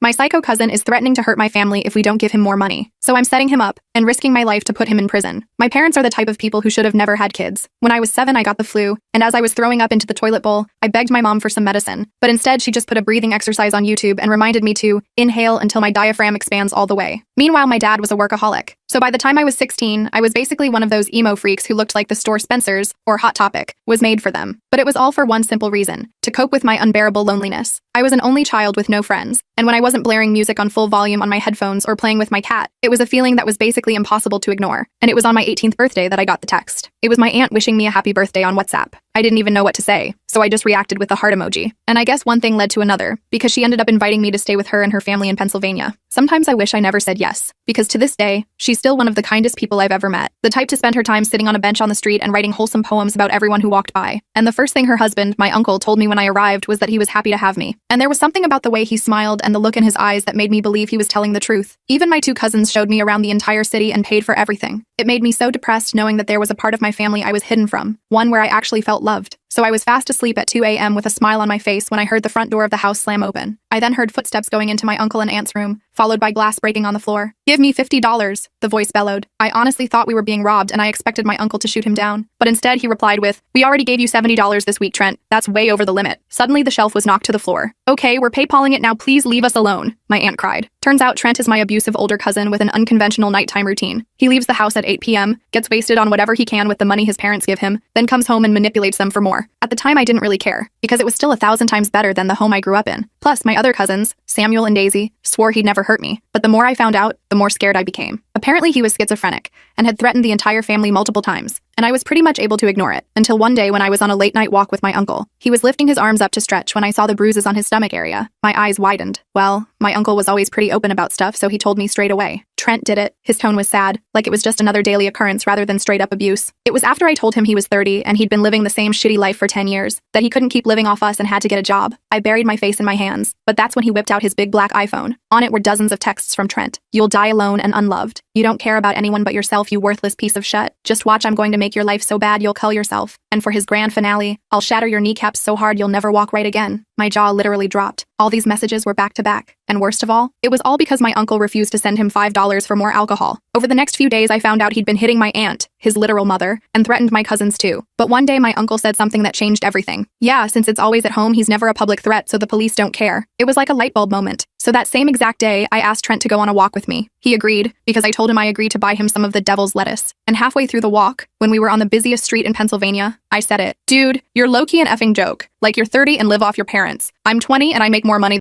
My psycho cousin is threatening to hurt my family if we don't give him more money. So I'm setting him up and risking my life to put him in prison. My parents are the type of people who should have never had kids. When I was 7, I got the flu, and as I was throwing up into the toilet bowl, I begged my mom for some medicine. But instead, she just put a breathing exercise on YouTube and reminded me to inhale until my diaphragm expands all the way. Meanwhile, my dad was a workaholic. So by the time I was 16, I was basically one of those emo freaks who looked like the store Spencer's, or Hot Topic, was made for them. But it was all for one simple reason: to cope with my unbearable loneliness. I was an only child with no friends, and when I wasn't blaring music on full volume on my headphones or playing with my cat, it was a feeling that was basically impossible to ignore. And it was on my 18th birthday that I got the text. It was my aunt wishing me a happy birthday on WhatsApp. I didn't even know what to say, so I just reacted with the heart emoji. And I guess one thing led to another, because she ended up inviting me to stay with her and her family in Pennsylvania. Sometimes I wish I never said yes, because to this day, she's still one of the kindest people I've ever met. The type to spend her time sitting on a bench on the street and writing wholesome poems about everyone who walked by. And the first thing her husband, my uncle, told me when I arrived was that he was happy to have me. And there was something about the way he smiled and the look in his eyes that made me believe he was telling the truth. Even my 2 cousins showed me around the entire city and paid for everything. It made me so depressed knowing that there was a part of my family I was hidden from, one where I actually felt loved. So I was fast asleep at 2 a.m. with a smile on my face when I heard the front door of the house slam open. I then heard footsteps going into my uncle and aunt's room, followed by glass breaking on the floor. "Give me $50, the voice bellowed. I honestly thought we were being robbed and I expected my uncle to shoot him down. But instead he replied with, "We already gave you $70 this week, Trent. That's way over the limit." Suddenly the shelf was knocked to the floor. "Okay, we're PayPaling it now, please leave us alone," my aunt cried. Turns out Trent is my abusive older cousin with an unconventional nighttime routine. He leaves the house at 8 p.m., gets wasted on whatever he can with the money his parents give him, then comes home and manipulates them for more. At the time I didn't really care, because it was still 1,000 times better than the home I grew up in. Plus, my other cousins, Samuel and Daisy, swore he'd never hurt me. But the more I found out, the more scared I became. Apparently he was schizophrenic, and had threatened the entire family multiple times, and I was pretty much able to ignore it, until one day when I was on a late-night walk with my uncle. He was lifting his arms up to stretch when I saw the bruises on his stomach area. My eyes widened. Well, my uncle was always pretty open about stuff, so he told me straight away. Trent did it. His tone was sad, like it was just another daily occurrence rather than straight-up abuse. It was after I told him he was 30 and he'd been living the same shitty life for 10 years, that he couldn't keep living off us and had to get a job. I buried my face in my hands, but that's when he whipped out his big black iPhone. On it were dozens of texts from Trent. "You'll die alone and unloved. You don't care about anyone but yourself, you worthless piece of shit. Just watch, I'm going to make your life so bad you'll kill yourself. And for his grand finale, I'll shatter your kneecaps so hard you'll never walk right again." My jaw literally dropped. All these messages were back to back. And worst of all, it was all because my uncle refused to send him $5 for more alcohol. Over the next few days, I found out he'd been hitting my aunt, his literal mother, and threatened my cousins too. But one day my uncle said something that changed everything. Yeah, since it's always at home, he's never a public threat, so the police don't care. It was like a light bulb moment. So that same exact day, I asked Trent to go on a walk with me. He agreed, because I told him I agreed to buy him some of the devil's lettuce. And halfway through the walk, when we were on the busiest street in Pennsylvania, I said it. "Dude, you're low-key an effing joke. Like you're 30 and live off your parents. I'm 20 and I make more money